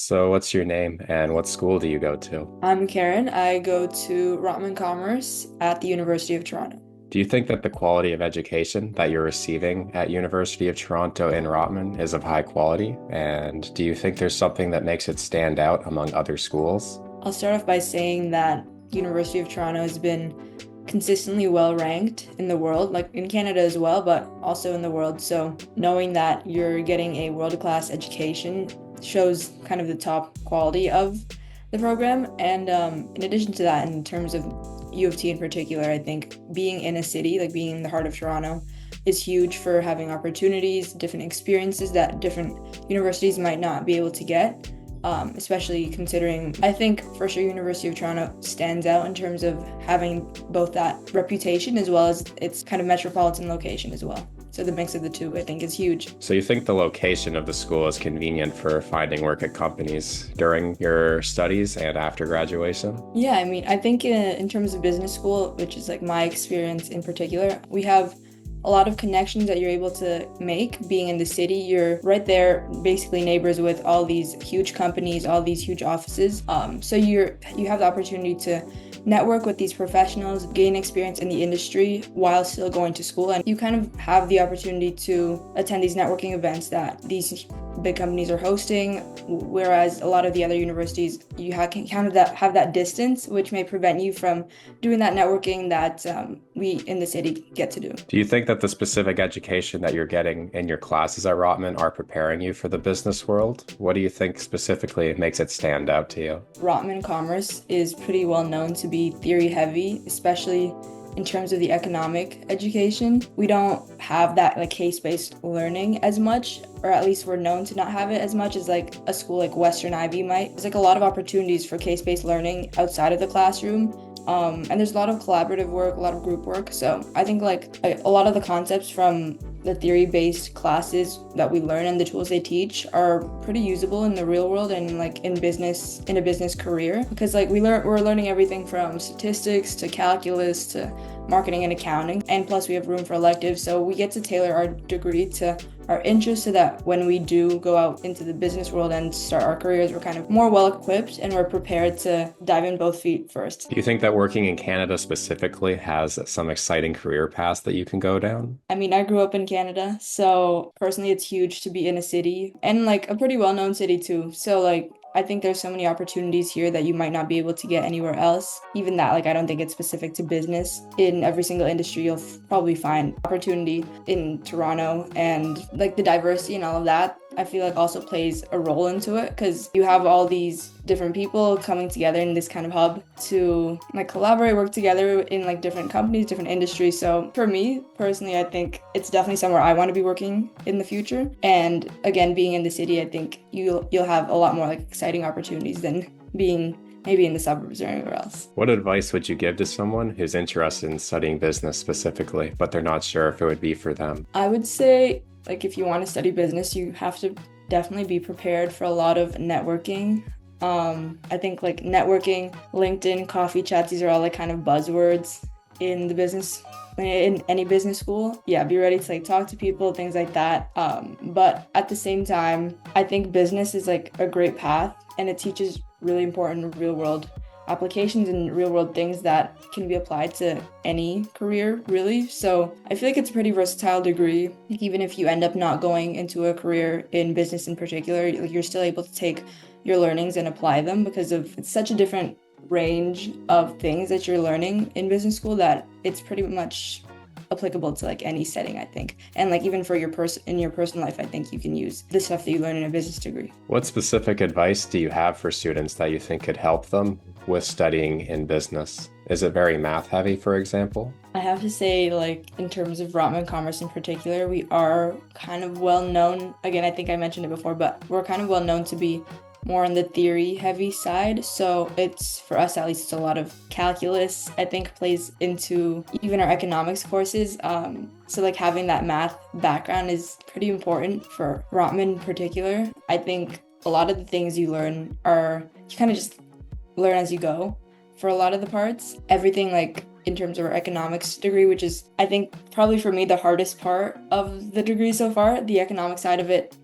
So, what's your name and what school do you go to? I'm Karen. I go to Rotman Commerce at the University of Toronto. Do you think that the quality of education that you're receiving at University of Toronto in Rotman is of high quality? And do you think there's something that makes it stand out among other schools? I'll start off by saying that University of Toronto has been consistently well ranked in the world, like in Canada as well, but also in the world. So knowing that you're getting a world-class education shows kind of the top quality of the program. And in addition to that, in terms of U of T in particular, I think being in a city, like being in the heart of Toronto, is huge for having opportunities, different experiences that different universities might not be able to get. Especially considering I think for sure University of Toronto stands out in terms of having both that reputation as well as its kind of metropolitan location as well. So the mix of the two I think is huge. So, you think the location of the school is convenient for finding work at companies during your studies and after graduation? Yeah, I mean, I think in terms of business school, which is like my experience in particular, we have a lot of connections that you're able to make being in the city. You're right there, basically neighbors with all these huge companies, all these huge offices. So you have the opportunity to network with these professionals, gain experience in the industry while still going to school, and you kind of have the opportunity to attend these networking events that these big companies are hosting, whereas a lot of the other universities can kind of have that distance, which may prevent you from doing that networking that we in the city get to do. Do you think that the specific education that you're getting in your classes at Rotman are preparing you for the business world? What do you think specifically makes it stand out to you? Rotman Commerce is pretty well known to be theory heavy, especially in terms of the economic education. We don't have that like case-based learning as much, or at least we're known to not have it as much as like a school like Western Ivy might. There's like a lot of opportunities for case-based learning outside of the classroom. And there's a lot of collaborative work, a lot of group work. So I think like a lot of the concepts from the theory-based classes that we learn and the tools they teach are pretty usable in the real world and like in a business career, because like we're learning everything from statistics to calculus to marketing and accounting, and plus we have room for electives, so we get to tailor our degree to our interests so that when we do go out into the business world and start our careers, we're kind of more well equipped and we're prepared to dive in both feet first. Do you think that working in Canada specifically has some exciting career paths that you can go down? I mean, I grew up in Canada, so personally it's huge to be in a city and like a pretty well-known city too. So like I think there's so many opportunities here that you might not be able to get anywhere else. Even that, like, I don't think it's specific to business. In every single industry, you'll probably find opportunity in Toronto, and like the diversity and all of that, I feel like also plays a role into it, because you have all these different people coming together in this kind of hub to like collaborate, work together in like different companies, different industries. So for me personally, I think it's definitely somewhere I want to be working in the future. And again, being in the city, I think you'll have a lot more like exciting opportunities than being maybe in the suburbs or anywhere else. What advice would you give to someone who's interested in studying business specifically, but they're not sure if it would be for them? I would say, like, if you want to study business, you have to definitely be prepared for a lot of networking. I think like networking, LinkedIn, coffee chats, these are all like kind of buzzwords in the business, in any business school. Yeah, be ready to like talk to people, things like that. But at the same time, I think business is like a great path, and it teaches really important real world applications and real world things that can be applied to any career, really. So I feel like it's a pretty versatile degree. Like, even if you end up not going into a career in business in particular, like, you're still able to take your learnings and apply them, because of it's such a different range of things that you're learning in business school that it's pretty much applicable to like any setting, I think. And like even for in your personal life, I think you can use the stuff that you learn in a business degree. What specific advice do you have for students that you think could help them with studying in business? Is it very math heavy, for example? I have to say, like, in terms of Rotman Commerce in particular, we are kind of well known. Again, I think I mentioned it before, but we're kind of well known to be more on the theory heavy side. So it's, for us at least, it's a lot of calculus, I think, plays into even our economics courses. So like having that math background is pretty important for Rotman in particular. I think a lot of the things you learn you kind of just learn as you go for a lot of the parts. Everything like in terms of our economics degree, which is, I think, probably for me the hardest part of the degree so far, the economic side of it.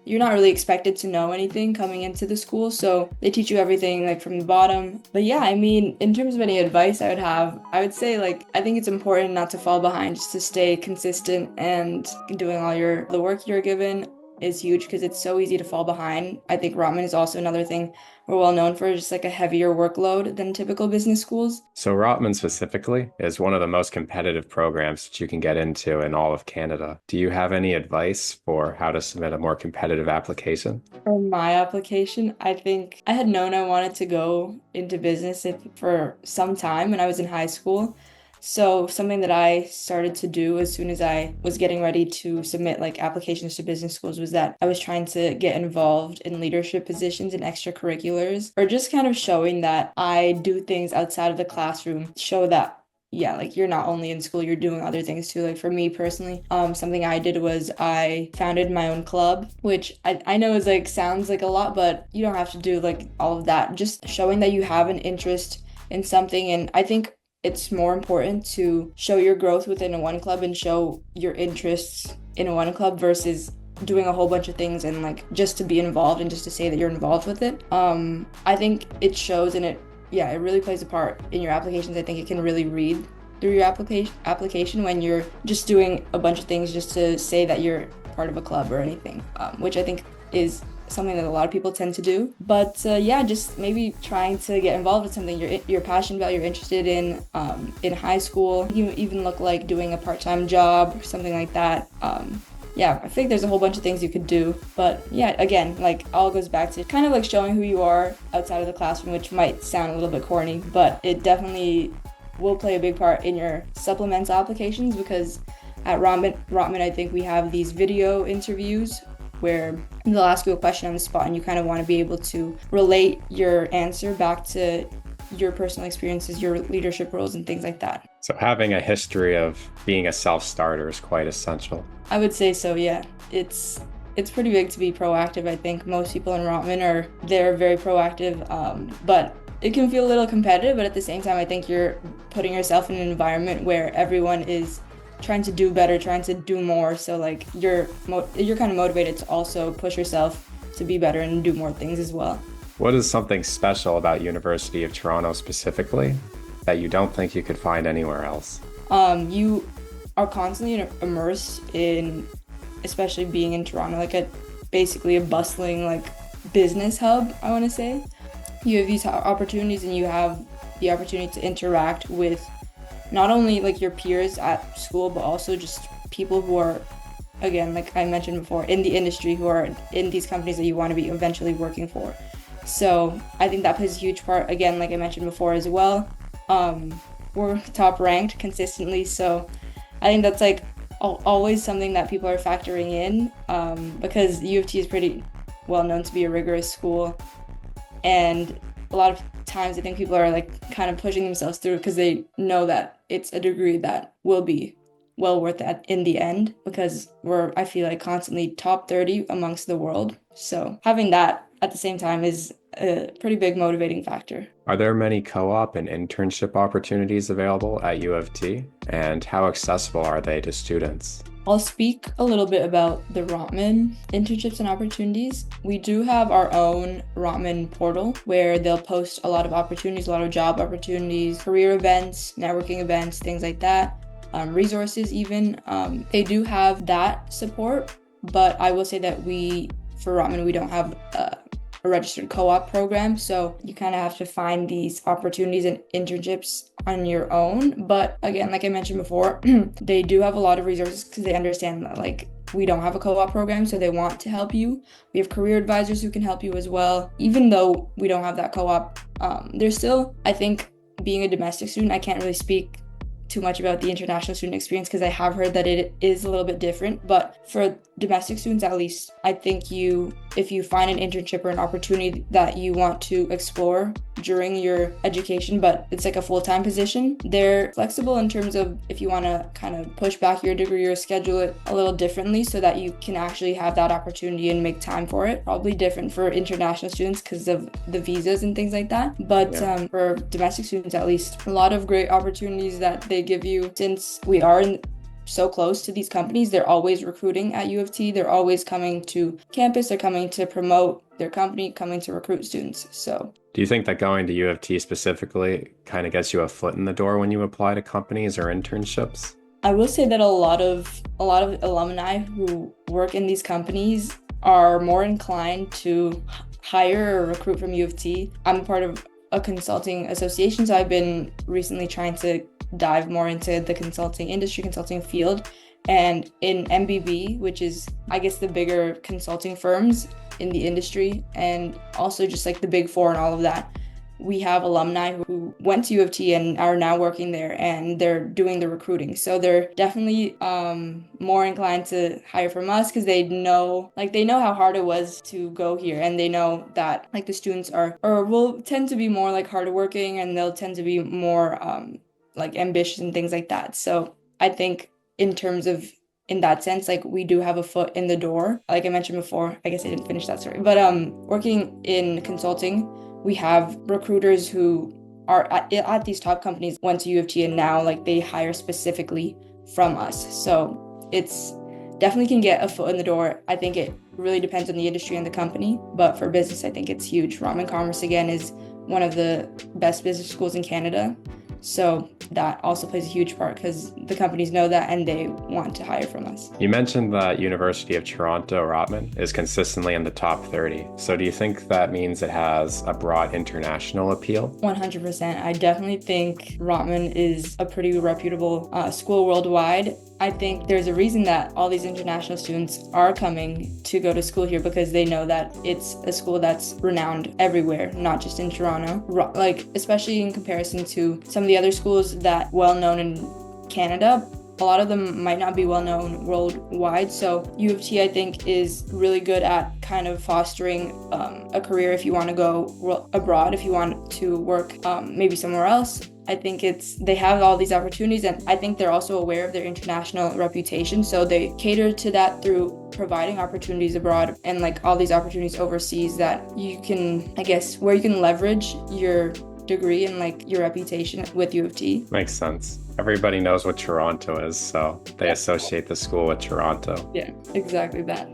you're not really expected to know anything coming into the school, so they teach you everything like from the bottom. But yeah, I mean, in terms of any advice I would have, I would say like I think it's important not to fall behind, just to stay consistent and doing all the work you're given is huge because it's so easy to fall behind. I think Rotman is also another thing we're well known for, just like a heavier workload than typical business schools. So Rotman specifically is one of the most competitive programs that you can get into in all of Canada. Do you have any advice for how to submit a more competitive application? For my application, I think I had known I wanted to go into business for some time when I was in high school. So something that I started to do as soon as I was getting ready to submit like applications to business schools was that I was trying to get involved in leadership positions and extracurriculars, or just kind of showing that I do things outside of the classroom, show that yeah, like you're not only in school, you're doing other things too. Like for me personally, something I did was I founded my own club, which I know is like sounds like a lot, but you don't have to do like all of that. Just showing that you have an interest in something. And I think it's more important to show your growth within a one club and show your interests in a one club versus doing a whole bunch of things and like just to be involved and just to say that you're involved with it. I think it shows and it really plays a part in your applications. I think it can really read through your application when you're just doing a bunch of things just to say that you're part of a club or anything, which I think is something that a lot of people tend to do. But just maybe trying to get involved with something you're passionate about, you're interested in high school. You even look like doing a part-time job or something like that. I think there's a whole bunch of things you could do. But yeah, again, like all goes back to kind of like showing who you are outside of the classroom, which might sound a little bit corny, but it definitely will play a big part in your supplemental applications because at Rotman, I think we have these video interviews where they'll ask you a question on the spot and you kind of want to be able to relate your answer back to your personal experiences, your leadership roles and things like that. So having a history of being a self-starter is quite essential. I would say so, yeah. It's pretty big to be proactive. I think most people in Rotman they're very proactive, but it can feel a little competitive, but at the same time, I think you're putting yourself in an environment where everyone is trying to do better, trying to do more. So like you're kind of motivated to also push yourself to be better and do more things as well. What is something special about University of Toronto specifically that you don't think you could find anywhere else? You are constantly immersed in, especially being in Toronto, like basically a bustling like business hub, I want to say. You have these opportunities and you have the opportunity to interact with not only like your peers at school, but also just people who are, again, like I mentioned before, in the industry, who are in these companies that you want to be eventually working for. So I think that plays a huge part, again, like I mentioned before as well. We're top ranked consistently, so I think that's like always something that people are factoring in, because UofT is pretty well known to be a rigorous school, and a lot of times I think people are like kind of pushing themselves through because they know that it's a degree that will be well worth it in the end, because I feel like constantly top 30 amongst the world. So having that at the same time is a pretty big motivating factor. Are there many co-op and internship opportunities available at UofT? And how accessible are they to students? I'll speak a little bit about the Rotman internships and opportunities. We do have our own Rotman portal where they'll post a lot of opportunities, a lot of job opportunities, career events, networking events, things like that, resources even. They do have that support, but I will say that for Rotman, we don't have a registered co-op program, so you kind of have to find these opportunities and internships on your own. But again, like I mentioned before, they do have a lot of resources because they understand that like we don't have a co-op program, so they want to help you. We have career advisors who can help you as well. Even though we don't have that co-op, there's still, I think, being a domestic student, I can't really speak too much about the international student experience because I have heard that it is a little bit different. But for domestic students, at least, I think if you find an internship or an opportunity that you want to explore during your education, but it's like a full-time position, they're flexible in terms of if you want to kind of push back your degree or schedule it a little differently so that you can actually have that opportunity and make time for it. Probably different for international students because of the visas and things like that. But for domestic students, at least, a lot of great opportunities that they give you, since we are so close to these companies. They're always recruiting at U of T. They're always coming to campus. They're coming to promote their company, coming to recruit students. So Do you think that going to U of T specifically kind of gets you a foot in the door when you apply to companies or internships? I will say that a lot of alumni who work in these companies are more inclined to hire or recruit from U of T. I'm a part of a consulting association, so I've been recently trying to dive more into the consulting industry, consulting field. And in MBB, which is, I guess, the bigger consulting firms in the industry, and also just like the big four and all of that, we have alumni who went to U of T and are now working there, and they're doing the recruiting. So they're definitely more inclined to hire from us because they know how hard it was to go here, and they know that like the students are or will tend to be more like harder working, and they'll tend to be more like ambitious and things like that. So I think in that sense, like we do have a foot in the door. Like I mentioned before, I guess I didn't finish that story, but working in consulting, we have recruiters who are at these top companies, went to U of T, and now like they hire specifically from us. So it's definitely can get a foot in the door. I think it really depends on the industry and the company, but for business, I think it's huge. Rotman Commerce, again, is one of the best business schools in Canada. So that also plays a huge part because the companies know that and they want to hire from us. You mentioned that University of Toronto Rotman is consistently in the top 30. So do you think that means it has a broad international appeal? 100%. I definitely think Rotman is a pretty reputable school worldwide. I think there's a reason that all these international students are coming to go to school here because they know that it's a school that's renowned everywhere, not just in Toronto. Like, especially in comparison to some of the other schools that well known in Canada, a lot of them might not be well known worldwide. So U of T, I think, is really good at kind of fostering a career if you want to go abroad, if you want to work maybe somewhere else. I think they have all these opportunities, and I think they're also aware of their international reputation. So they cater to that through providing opportunities abroad and like all these opportunities overseas that you can, I guess, where you can leverage your degree and like your reputation with U of T. Makes sense. Everybody knows what Toronto is, so they associate the school with Toronto. Yeah, exactly that.